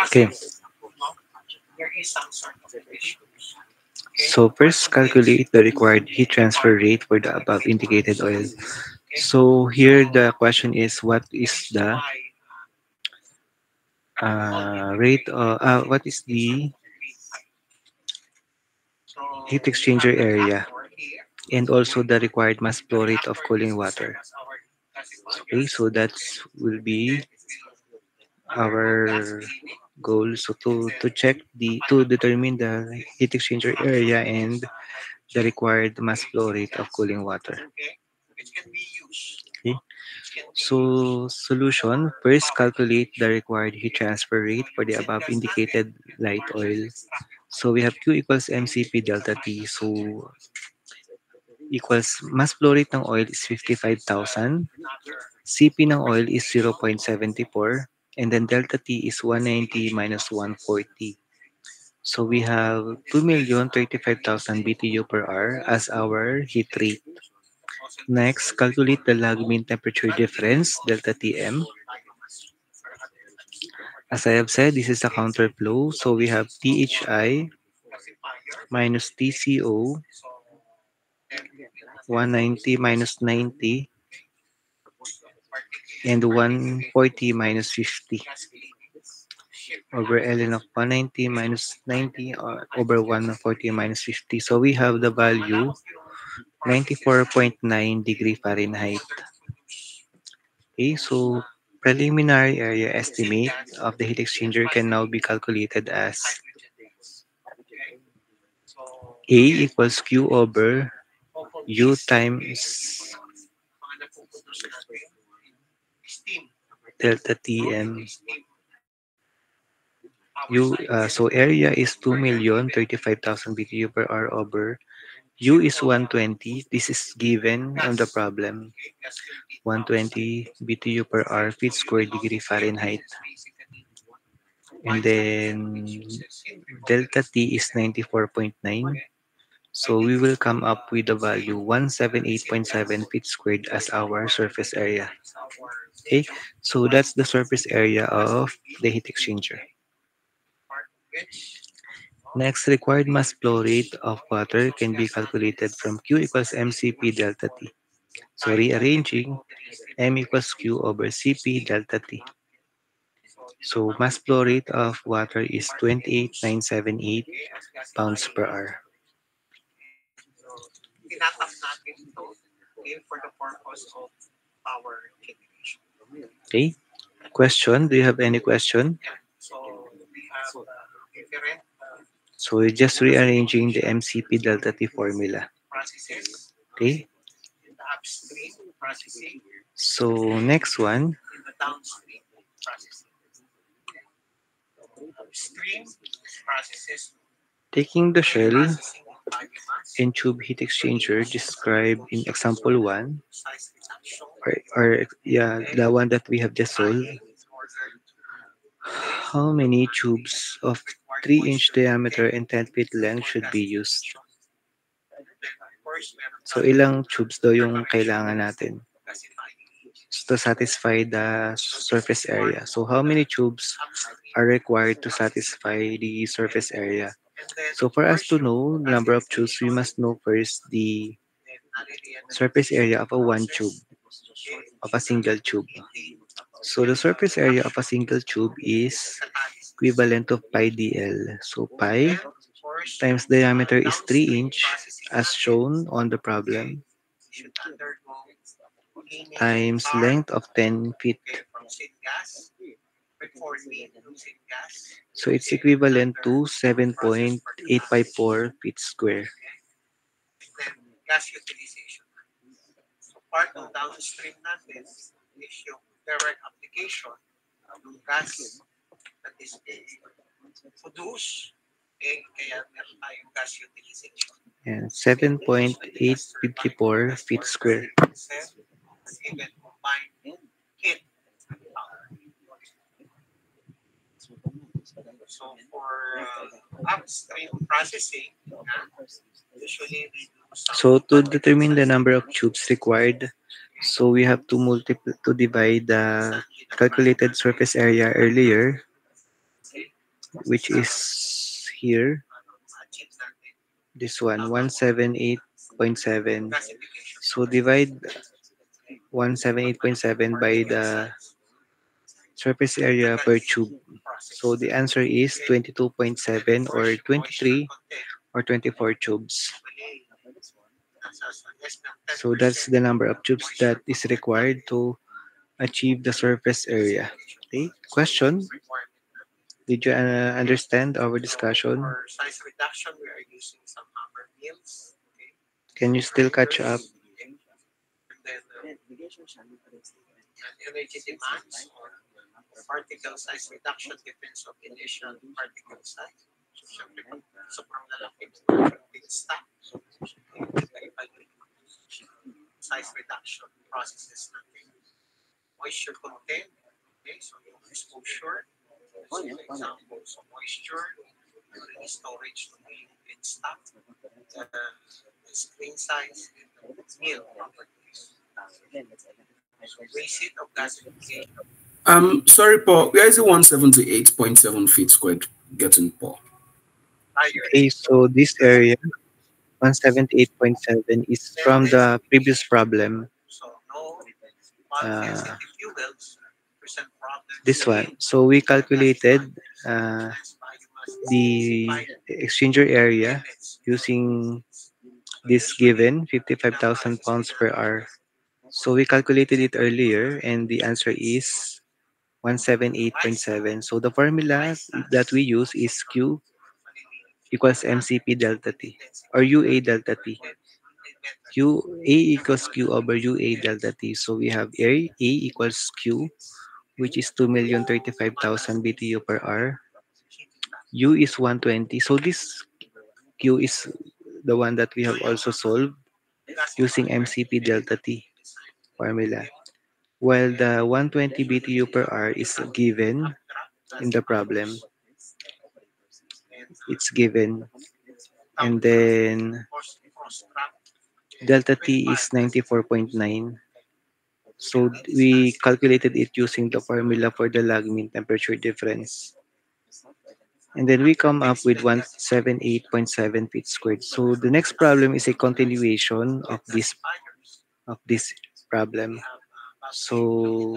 Okay. So first calculate the required heat transfer rate for the above indicated oil. So here the question is what is the heat exchanger area and also the required mass flow rate of cooling water. Okay, so that will be our goal. So to check to determine the heat exchanger area and the required mass flow rate of cooling water. Okay. So solution, first calculate the required heat transfer rate for the above indicated light oil. So we have Q equals MCP delta T. So equals mass flow rate ng oil is 55,000. CP ng oil is 0.74. And then delta T is 190 minus 140. So we have 2,035,000 BTU per hour as our heat rate. Next, calculate the lag mean temperature difference, delta Tm. As I have said, this is a counterflow. So we have THI minus TCO, 190 minus 90, and 140 minus 50 over ln of 190 minus 90 over 140 minus 50. So we have the value 94.9 degree Fahrenheit. Okay, so preliminary area estimate of the heat exchanger can now be calculated as A equals Q over U times delta Tm. So area is 2,035,000 BTU per hour over U is 120. This is given on the problem. 120 BTU per hour feet square degree Fahrenheit. And then delta T is 94.9. So we will come up with the value 178.7 feet squared as our surface area. Okay, so that's the surface area of the heat exchanger. Next, required mass flow rate of water can be calculated from Q equals mCp delta T. So rearranging, M equals Q over Cp delta T. So mass flow rate of water is 28,978 pounds per hour. Okay. Question? Do you have any question? So we're just rearranging the MCP delta T formula. Okay. So next one, taking the shell and tube heat exchanger described in example 1, or yeah, the one that we have just solved. How many tubes of 3-inch diameter and 10 feet length should be used? So ilang tubes daw yung kailangan natin to satisfy the surface area? So how many tubes are required to satisfy the surface area? So for us to know the number of tubes, we must know first the surface area of a one tube, of a single tube. So the surface area of a single tube is equivalent of pi dl. So pi times diameter is 3-inch as shown on the problem times length of 10 feet. So it's equivalent to 7.854 feet square. And 7.854 feet square. So to determine the number of tubes required, so we have to divide the calculated surface area earlier, which is here. This one, 178.7. So divide 178.7 by the surface area per tube. So the answer is 22.7 or 23 or 24 tubes. So that's the number of tubes that is required to achieve the surface area. Okay, question? Did you understand our discussion? Can you still catch up? Sorry, Paul. Where is the 178.7 feet squared getting, Paul? Okay, so this area, 178.7, is from the previous problem. Uh, this one. So we calculated uh, the exchanger area using this given 55,000 pounds per hour. So we calculated it earlier and the answer is 178.7. So the formula that we use is Q equals MCP delta T or UA delta T. QA equals Q over UA delta T. So we have A equals Q, which is 2,035,000 BTU per hour. U is 120. So this Q is the one that we have also solved using MCP delta T formula. While the 120 BTU per hour is given in the problem, it's given. And then delta T is 94.9. So we calculated it using the formula for the lag mean temperature difference. And then we come up with 178.7 feet squared. So the next problem is a continuation of this problem. So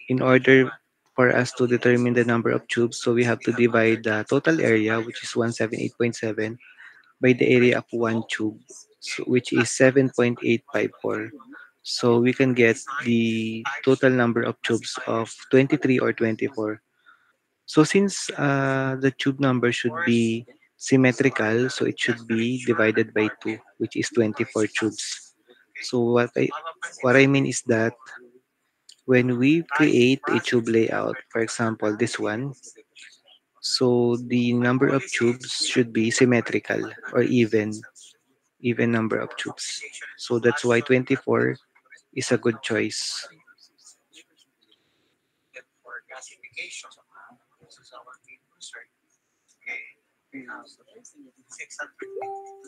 in order for us to determine the number of tubes, so we have to divide the total area, which is 178.7, by the area of one tube, so, which is 7.854. So we can get the total number of tubes of 23 or 24. So since the tube number should be symmetrical, so it should be divided by 2, which is 24 tubes. So what I mean is that when we create a tube layout, for example, this one, so the number of tubes should be symmetrical or even number of tubes. So that's why 24 is a good choice.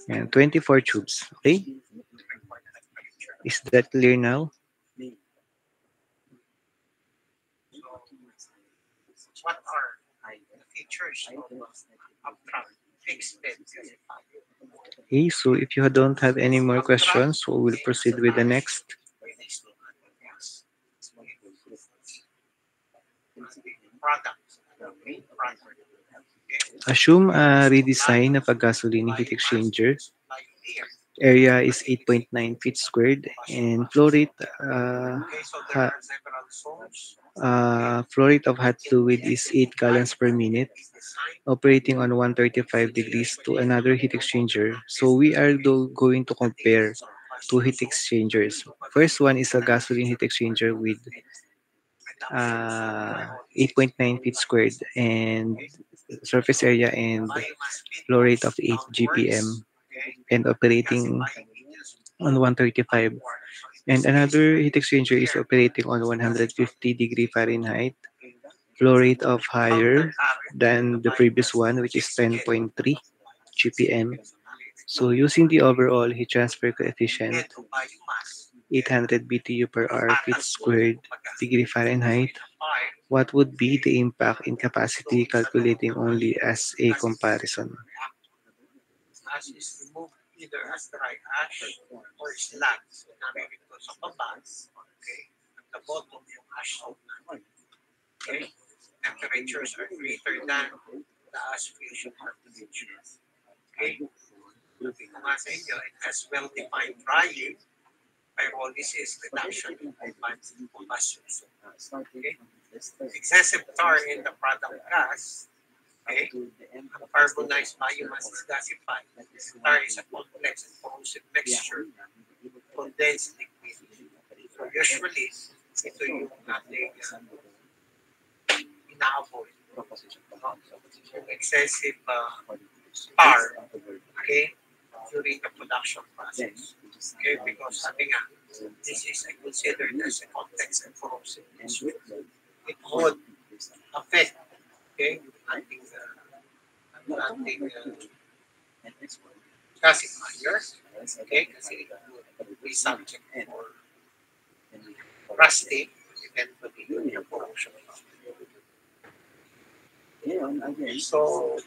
And 24 tubes. Okay? Is that clear now? Okay, so if you don't have any more questions, we will proceed with the next. Assume a redesign of a gasoline heat exchanger. Area is 8.9 feet squared and ha- flow rate of hot fluid is 8 gallons per minute, operating on 135 degrees to another heat exchanger. So we are going to compare two heat exchangers. First one is a gasoline heat exchanger with 8.9 feet squared and surface area and flow rate of 8 GPM and operating on 135. And another heat exchanger is operating on 150-degree Fahrenheit, flow rate of higher than the previous one, which is 10.3 GPM. So using the overall heat transfer coefficient, 800 BTU per hour feet squared degree Fahrenheit, what would be the impact in capacity calculating only as a comparison? Sabi ko nga sa inyo, it has well-defined drying, pyrolysis, reduction, and combustion. Okay? Excessive tar in the product gas, okay? Carbonized biomass is gasified. Tar is a complex and corrosive mixture, condensed liquid. So usually, ito yung ating ina-avoid. No? Yung excessive tar, okay, during the production process. Okay, because sabi nga, this is considered as a complex and corrosive issue. It would affect, okay, ating gasifier, okay, kasi it would be subject for rusting, eventually, yung corrosion. So,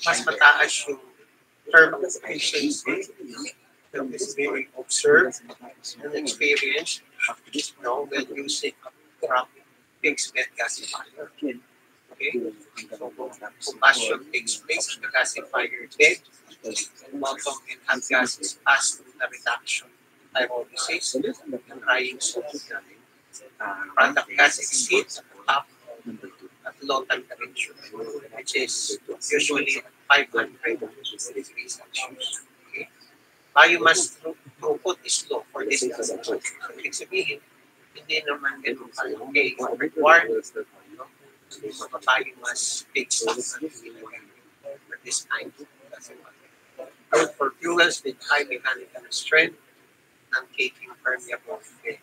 mas mataas yung term efficiency that is being observed and experienced, no, when using from fixed bed gasifier. Okay? So, combustion takes place in the gasifier bed, and bottom and hot gases pass through the reduction, pyrolysis, and drying zone. Product gas exceeds top at low temperature, which is usually 500 degrees Celsius. Okay? Biomass throughput is low for this gas. So, ibig sabihin, hindi naman ganun kalaki required. No? So, biomass fixed at this time. Good for fuels with high mechanical strength and caking permeable. Okay.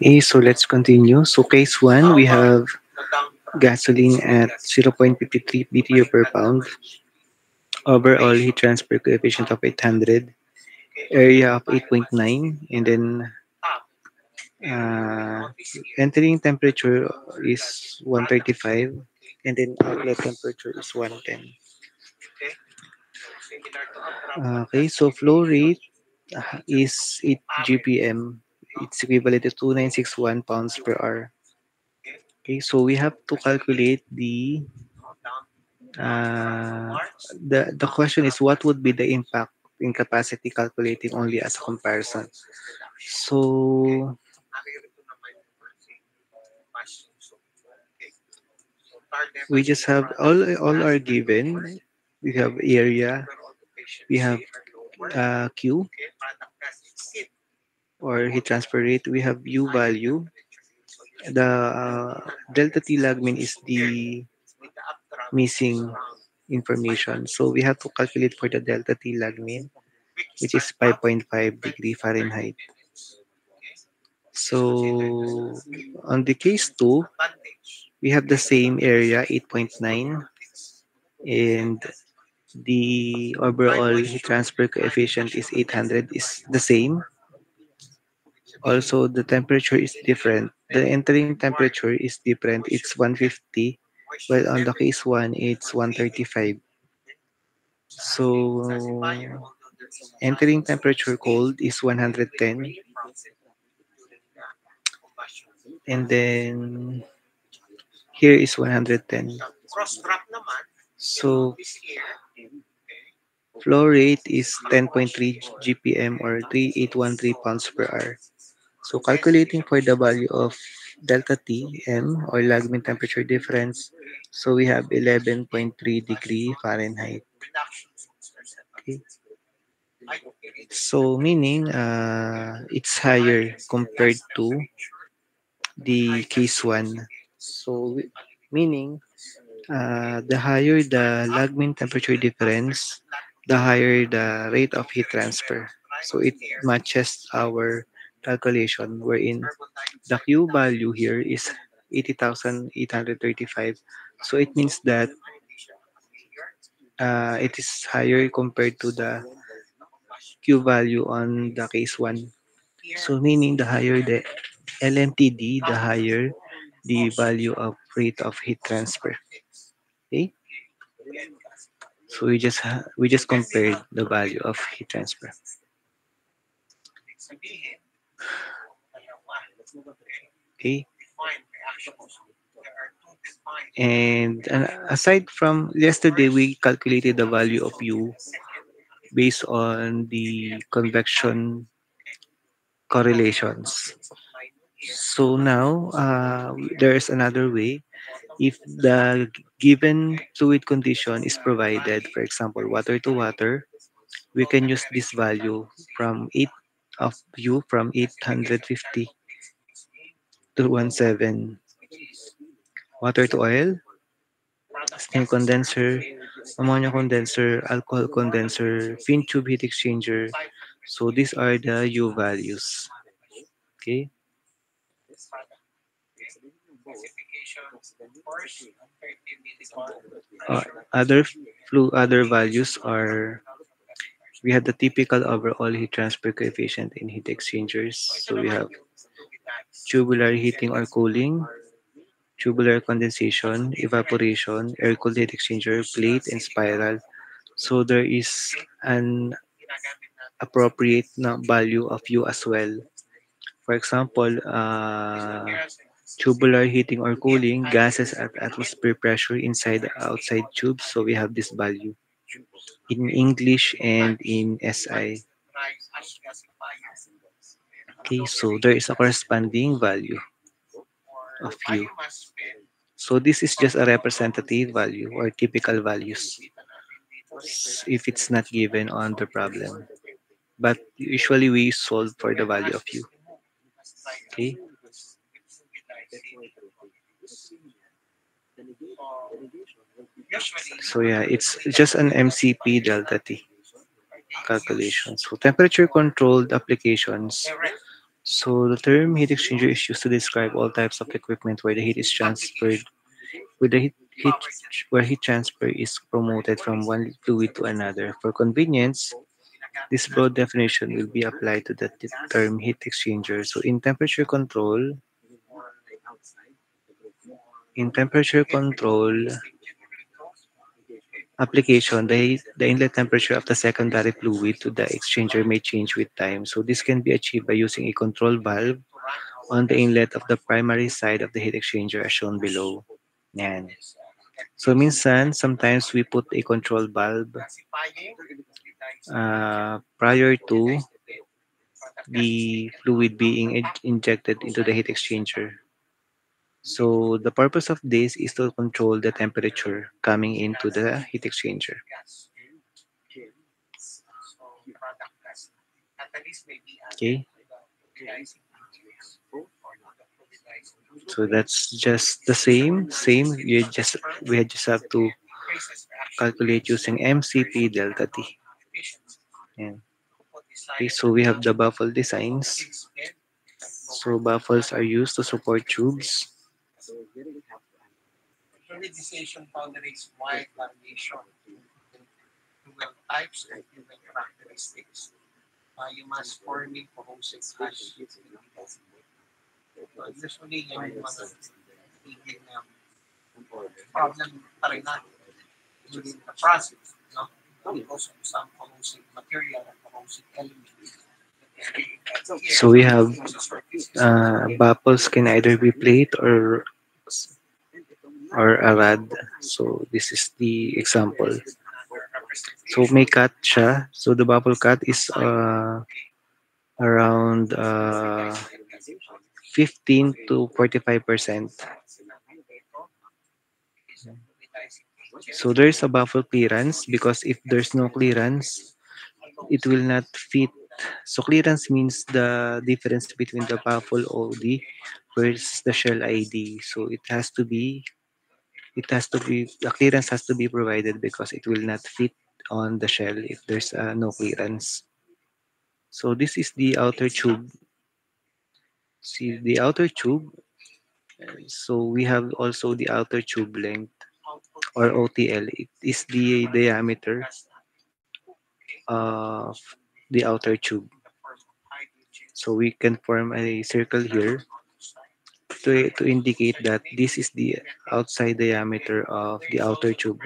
Okay, so let's continue. So case 1, we have gasoline at 0.53 BTU per pound, overall heat transfer coefficient of 800, area of 8.9, and then entering temperature is 135, and then outlet temperature is 110. Okay, so flow rate is 8 GPM. It's equivalent to 2961 pounds per hour. Okay, so we have to calculate uh, the question is what would be the impact in capacity calculating only as a comparison. So we just have all are given. We have area, we have Q or heat transfer rate, we have U value. The delta T lag mean is the missing information. So we have to calculate for the delta T lag mean, which is 5.5 degree Fahrenheit. So on the case 2, we have the same area, 8.9, and the overall heat transfer coefficient is 800, is the same. Also, the temperature is different. The entering temperature is different. It's 150, while on the case 1, it's 135. So, entering temperature cold is 110. And then, here is 110. So, flow rate is 10.3 GPM or 3813 pounds per hour. So calculating for the value of delta T M or lag mean temperature difference, so we have 11.3 degree Fahrenheit. Okay. So meaning it's higher compared to the case 1. So meaning the higher the lag mean temperature difference, the higher the rate of heat transfer. So it matches our calculation wherein the Q value here is 80,835. So it means that it is higher compared to the Q value on the case 1. So meaning the higher the LMTD, the higher the value of rate of heat transfer. Okay? So we just compared the value of heat transfer. Okay. And aside from yesterday, we calculated the value of U based on the convection correlations. So now there is another way. If the given fluid condition is provided, for example, water to water, we can use this value from 8 of U from 850 to 17. Water to oil, steam condenser, ammonia condenser, alcohol condenser, fin tube heat exchanger. So these are the U values. Okay. Uh, other other values are, we have the typical overall heat transfer coefficient in heat exchangers. So we have tubular heating or cooling, tubular condensation, evaporation, air-cooled heat exchanger, plate, and spiral. So there is an appropriate value of U as well. For example, tubular heating or cooling, gases at atmosphere pressure inside outside tubes. So we have this value in English and in SI. Okay, so there is a corresponding value of U. So this is just a representative value or typical values if it's not given on the problem. But usually we solve for the value of U. Okay, so yeah, it's just an MCP delta T calculation. So temperature controlled applications. So the term heat exchanger is used to describe all types of equipment where the heat is transferred, where the heat where heat transfer is promoted from one fluid to another. For convenience, this broad definition will be applied to the term heat exchanger. So in temperature control application, the inlet temperature of the secondary fluid to the exchanger may change with time. So this can be achieved by using a control valve on the inlet of the primary side of the heat exchanger as shown below. Yan. So minsan, sometimes we put a control valve prior to the fluid being injected into the heat exchanger. So the purpose of this is to control the temperature coming into the heat exchanger. Okay, so that's just the same. We just have to calculate using MCP delta T. Yan. Okay, so we have the baffle designs. So baffles are used to support tubes. Fluidization tolerates wide variation in fuel types and fuel characteristics. You must forming corrosive ash. Usually, yung mga tigil na problem pa rin natin during the process, no? Because of some corrosive material and corrosive elements. So we have baffles can either be plate or a rad. So this is the example. So may cut siya. So the baffle cut is around 15 to 45%. So there is a baffle clearance because if there's no clearance, it will not fit. So clearance means the difference between the baffle OD versus the shell ID. So the clearance has to be provided because it will not fit on the shell if there's no clearance. So this is the outer tube. See the outer tube. So we have also the outer tube length or OTL. It is the diameter of the outer tube. So we can form a circle here to indicate that this is the outside diameter of the outer tube.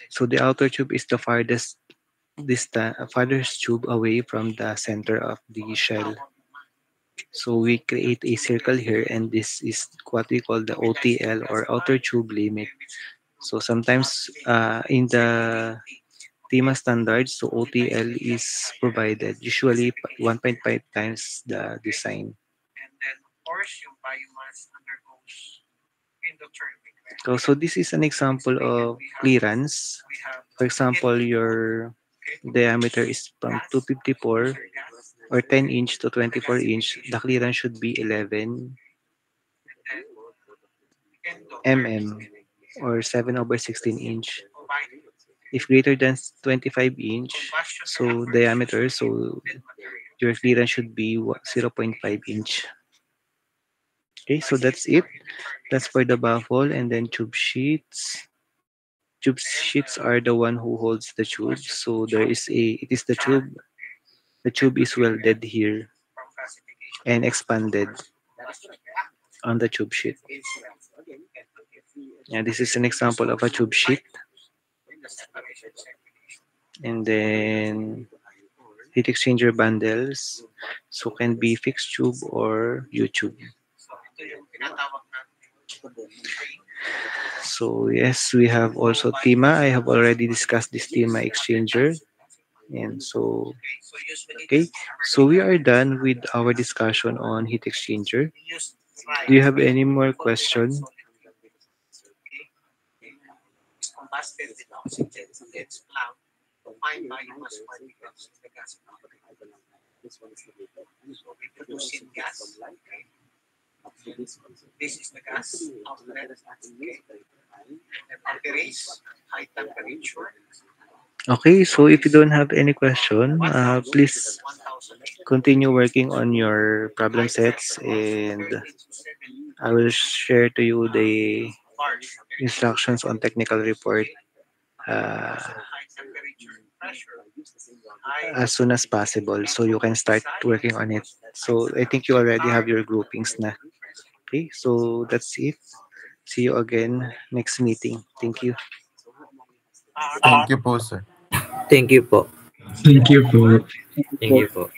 So the outer tube is the farthest tube away from the center of the shell. So we create a circle here, and this is what we call the OTL, or outer tube limit. So sometimes in the TIMA standards, so OTL is provided, usually 1.5 times the design. And then, of course, yung biomass undergoes endothermic. So this is an example of clearance. We have For example, your diameter is from 254 or 10 inch to 24 inch. The clearance should be 11 mm or 7 over 16 inch. If greater than 25 inch, so diameter, so your clearance should be 0.5 inch. Okay, so that's it. That's for the baffle, and then tube sheets. Tube sheets are the one who holds the tube. So it is the tube. The tube is welded here and expanded on the tube sheet. And this is an example of a tube sheet. And then heat exchanger bundles. So can be fixed tube or U-tube. So yes, we have also TIMA. I have already discussed this TIMA exchanger. And so, okay, so we are done with our discussion on heat exchanger. Do you have any more questions? Combusted with oxygen and its cloud to find biomass particles in the gas cloud. So we produce in gas. Okay. This is the gas outlet. Okay. And operates high temperature. Okay, so if you don't have any question, please continue working on your problem sets, and I will share to you the instructions on technical report uh, as soon as possible, so you can start working on it. So I think you already have your groupings na. Okay, so that's it. See you again next meeting. Thank you. Thank you po, sir. Thank you po. Thank you po. Thank you po.